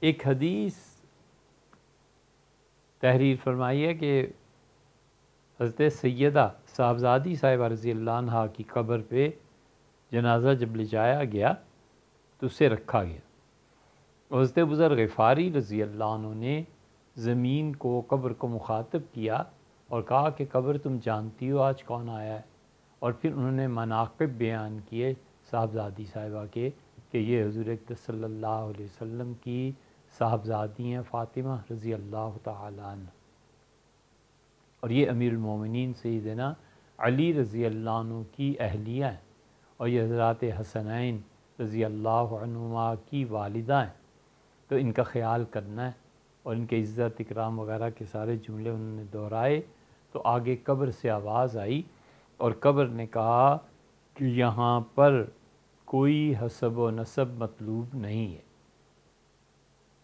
ایک حدیث تحریر فرمائی ہے کہ حضرت سیدہ صاحبزادی صاحبہ رضی اللہ عنہ کی قبر پہ جنازہ جب لے جایا گیا تو اسے رکھا گیا. حضرت ابوذر غفاری رضی اللہ عنہ نے زمین کو، قبر کو مخاطب کیا اور کہا کہ قبر تم جانتی ہو آج کون آیا ہے. اور پھر انہوں نے مناقب بیان کیے صاحبزادی صاحبہ کے کہ یہ حضور اقدس صلی اللہ علیہ وسلم کی صاحبزادی ہیں فاطمہ رضی اللہ تعالیٰ عنہ، اور یہ امیر المومنین سیدنا علی رضی اللہ عنہ کی اہلیہ ہیں، اور یہ حضرات حسنین رضی اللہ عنہما کی والدہ ہیں. تو ان کا خیال کرنا ہے، اور ان کے عزت اکرام وغیرہ کے سارے جملے انہوں نے دہرائے. تو آگے قبر سے آواز آئی اور قبر نے کہا کہ یہاں پر کوئی حسب و نسب مطلوب نہیں ہے.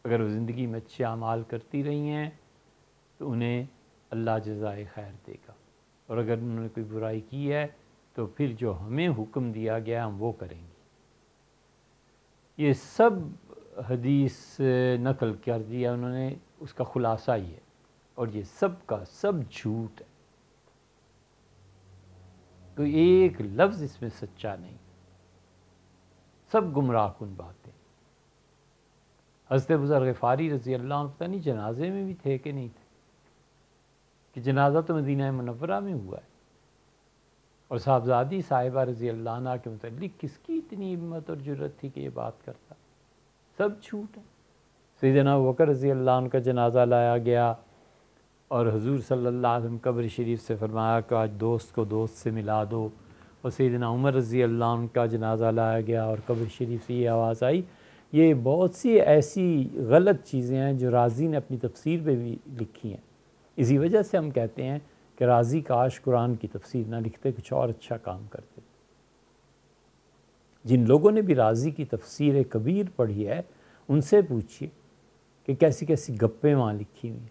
اگر وہ زندگی میں اچھے اعمال کرتی رہی ہیں تو انہیں اللہ جزائے خیر دے گا، اور اگر انہوں نے کوئی برائی کی ہے تو پھر جو ہمیں حکم دیا گیا ہم وہ کریں گے. یہ سب حدیث نقل کر دیا انہوں نے، اس کا خلاصہ یہ ہے، اور یہ سب کا سب جھوٹ ہے. تو ایک لفظ اس میں سچا نہیں، سب گمراہ کن باتیں. حضرت ابوذر غفاری رضی اللہ عنہ پتہ نہیں جنازے میں بھی تھے کہ نہیں تھے، کہ جنازہ تو مدینہ منورہ میں ہوا ہے، اور صاحبزادی صاحبہ رضی اللہ عنہ کے متعلق کس کی اتنی ہمت اور جرت تھی کہ یہ بات کرتا. سب جھوٹ ہے. سیدنا ابوبکر رضی اللہ عنہ کا جنازہ لایا گیا اور حضور صلی اللہ علیہ وسلم قبر شریف سے فرمایا کہ آج دوست کو دوست سے ملا دو. اور سیدنا عمر رضی اللہ عنہ کا جنازہ لایا گیا اور قبر شریف سے یہ آواز آئی. یہ بہت سی ایسی غلط چیزیں ہیں جو رازی نے اپنی تفسیر میں بھی لکھی ہیں. اسی وجہ سے ہم کہتے ہیں کہ رازی کاش قرآن کی تفسیر نہ لکھتے، کچھ اور اچھا کام کرتے. جن لوگوں نے بھی رازی کی تفسیر کبیر پڑھی ہے ان سے پوچھیے کہ کیسی کیسی گپیں وہاں لکھی ہوئی ہیں.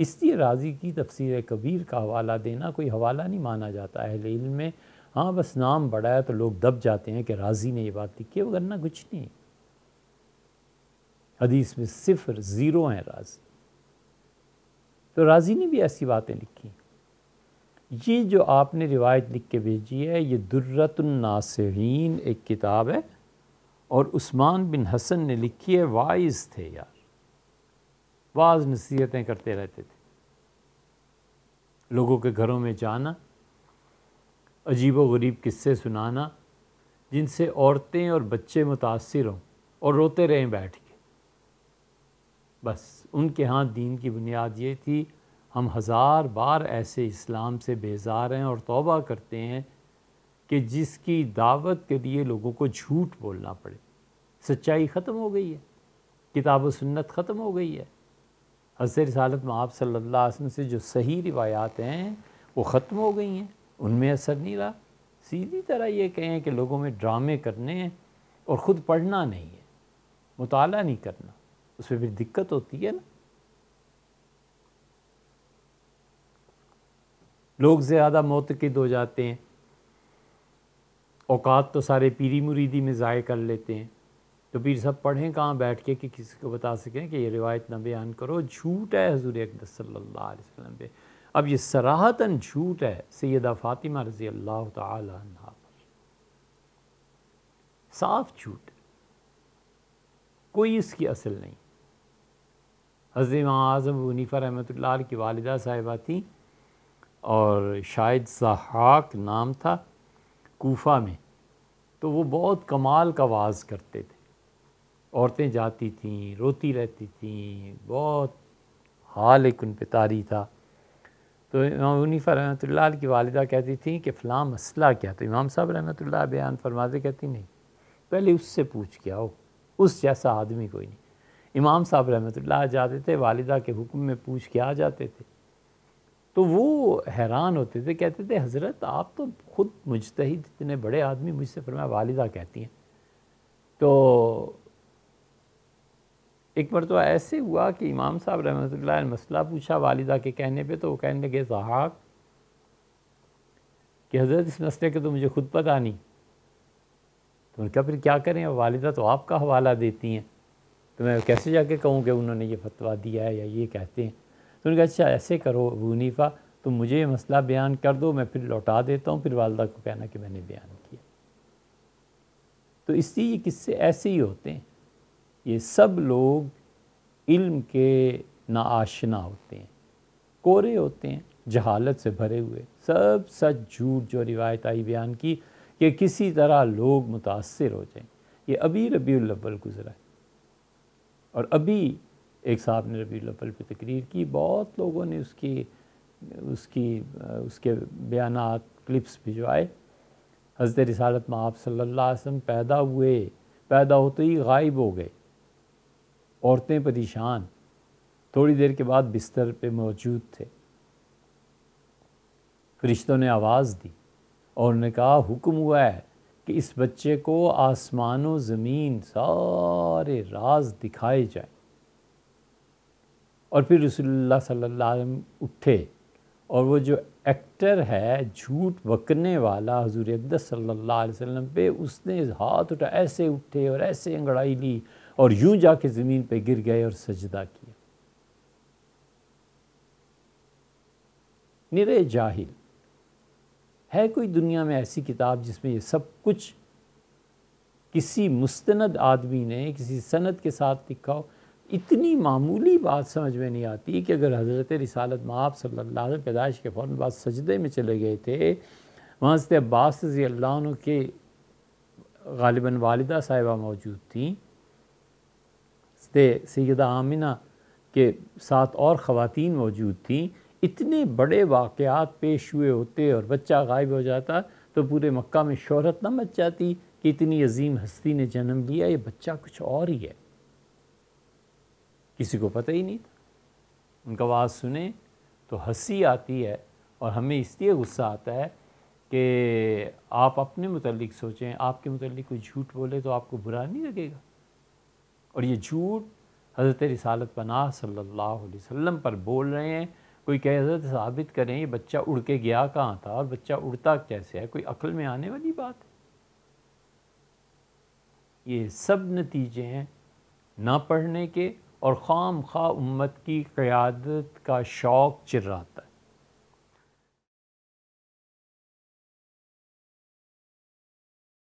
اس لیے رازی کی تفسیر کبیر کا حوالہ دینا کوئی حوالہ نہیں مانا جاتا اہل علم میں. ہاں بس نام بڑا ہے تو لوگ دب جاتے ہیں کہ رازی نے یہ بات لکھی ہے، وگرنہ کچھ نہیں. حدیث میں 0 0 ہیں رازی. تو رازی نے بھی ایسی باتیں لکھی. یہ جو آپ نے روایت لکھ کے بھیجی ہے یہ درۃ الناصحین ایک کتاب ہے، اور عثمان بن حسن نے لکھی ہے. واعظ تھے یار، بعض نصیحتیں کرتے رہتے تھے. لوگوں کے گھروں میں جانا، عجیب و غریب قصے سنانا جن سے عورتیں اور بچے متاثر ہوں اور روتے رہیں بیٹھ کے. بس ان کے ہاں دین کی بنیاد یہ تھی. ہم 1000 بار ایسے اسلام سے بیزار ہیں اور توبہ کرتے ہیں کہ جس کی دعوت کے لیے لوگوں کو جھوٹ بولنا پڑے. سچائی ختم ہو گئی ہے، کتاب و سنت ختم ہو گئی ہے. حضرت رسالت مآب صلی اللہ علیہ وسلم سے جو صحیح روایات ہیں وہ ختم ہو گئی ہیں، ان میں اثر نہیں رہا. سیدھی طرح یہ کہیں کہ لوگوں میں ڈرامے کرنے ہیں اور خود پڑھنا نہیں ہے، مطالعہ نہیں کرنا، اس میں پھر دقت ہوتی ہے نا. لوگ زیادہ معتقد ہو جاتے ہیں، اوقات تو سارے پیری مریدی میں ضائع کر لیتے ہیں. تو پیر سب پڑھیں کہاں بیٹھ کے کہ کسی کو بتا سکیں کہ یہ روایت نہ بیان کرو. جھوٹ ہے حضور اقدس صلی اللہ علیہ وسلم پہ. اب یہ صراحتاً جھوٹ ہے سیدہ فاطمہ رضی اللہ تعالی عنہ پر، صاف جھوٹ ہے، کوئی اس کی اصل نہیں. حضرت امام اعظم ابو حنیفہ رحمۃ اللہ علیہ کی والدہ صاحبہ تھیں، اور شاید ضحاک نام تھا، کوفہ میں. تو وہ بہت کمال کا واعظ کرتے تھے. عورتیں جاتی تھیں، روتی رہتی تھیں، بہت حال ایک ان پہ طاری تھا. تو امام حنیفہ رحمۃ اللہ علیہ کی والدہ کہتی تھیں کہ فلاں مسئلہ کیا؟ تو امام صاحب رحمۃ اللہ بیان فرماتے کہتی نہیں، پہلے اس سے پوچھ کے آؤ، اس جیسا آدمی کوئی نہیں. امام صاحب رحمۃ اللہ جاتے تھے، والدہ کے حکم میں پوچھ کے آ جاتے تھے. تو وہ حیران ہوتے تھے، کہتے تھے حضرت آپ تو خود مجتہد اتنے بڑے آدمی، مجھ سے فرمایا والدہ کہتی ہیں. تو ایک مرتبہ ایسے ہوا کہ امام صاحب رحمۃ اللہ نے مسئلہ پوچھا والدہ کے کہنے پہ، تو وہ کہنے لگے ضحاک کہ حضرت اس مسئلے کے تو مجھے خود پتہ نہیں. تو ان کا پھر کیا کریں، والدہ تو آپ کا حوالہ دیتی ہیں. تو میں کیسے جا کے کہوں کہ انہوں نے یہ فتویٰ دیا ہے یا یہ کہتے ہیں؟ تو انہوں نے کہا اچھا ایسے کرو ابو حنیفہ، تم مجھے یہ مسئلہ بیان کر دو، میں پھر لوٹا دیتا ہوں، پھر والدہ کو کہنا کہ میں نے بیان کیا۔ تو اس لیے یہ قصے ایسے ہی ہوتے ہیں، یہ سب لوگ علم کے ناآشنا ہوتے ہیں، کورے ہوتے ہیں، جہالت سے بھرے ہوئے، سب سچ جھوٹ جو روایت آئی بیان کی کہ کسی طرح لوگ متاثر ہو جائیں۔ یہ ابھی ربیع الاول گزرا ہے، اور ابھی ایک صاحب نے ربیع الاول پہ تقریر کی، بہت لوگوں نے اس کے بیانات کلپس بھجوائے۔ حضرت رسالت مآب صلی اللہ علیہ وسلم پیدا ہوئے، پیدا ہوتے ہی غائب ہو گئے، عورتیں پریشان، تھوڑی دیر کے بعد بستر پہ موجود تھے۔ فرشتوں نے آواز دی اور نے کہا حکم ہوا ہے کہ اس بچے کو آسمان و زمین سارے راز دکھائے جائیں۔ اور پھر رسول اللہ صلی اللہ علیہ وسلم اٹھے، اور وہ جو ایکٹر ہے جھوٹ بکنے والا حضور اقدس صلی اللہ علیہ وسلم پہ، اس نے ہاتھ اٹھا، ایسے اٹھے اور ایسے انگڑائی لی اور یوں جا کے زمین پہ گر گئے اور سجدہ کیا۔ نرے جاہل ہے کوئی دنیا میں ایسی کتاب جس میں یہ سب کچھ کسی مستند آدمی نے کسی سند کے ساتھ لکھا ہو؟ اتنی معمولی بات سمجھ میں نہیں آتی کہ اگر حضرت رسالت مآب صلی اللہ علیہ وسلم پیدائش کے فوراً بعد سجدے میں چلے گئے تھے، وہاں سے عباس رضی اللہ عنہ کے غالباً والدہ صاحبہ موجود تھیں، سیدہ آمنہ کے ساتھ اور خواتین موجود تھیں، اتنے بڑے واقعات پیش ہوئے ہوتے اور بچہ غائب ہو جاتا تو پورے مکہ میں شہرت نہ مچ جاتی کہ اتنی عظیم ہستی نے جنم لیا، یہ بچہ کچھ اور ہی ہے۔ کسی کو پتہ ہی نہیں تھا۔ ان کا آواز سنیں تو ہنسی آتی ہے، اور ہمیں اس لیے غصہ آتا ہے کہ آپ اپنے متعلق سوچیں، آپ کے متعلق کوئی جھوٹ بولے تو آپ کو برا نہیں لگے گا؟ اور یہ جھوٹ حضرت رسالت پناہ صلی اللہ علیہ وسلم پر بول رہے ہیں۔ کوئی کہ حضرت ثابت کریں یہ بچہ اڑ کے گیا کہاں تھا اور بچہ اڑتا کیسے ہے؟ کوئی عقل میں آنے والی بات ہے؟ یہ سب نتیجے ہیں نہ پڑھنے کے، اور خام خواہ امت کی قیادت کا شوق چراتا ہے۔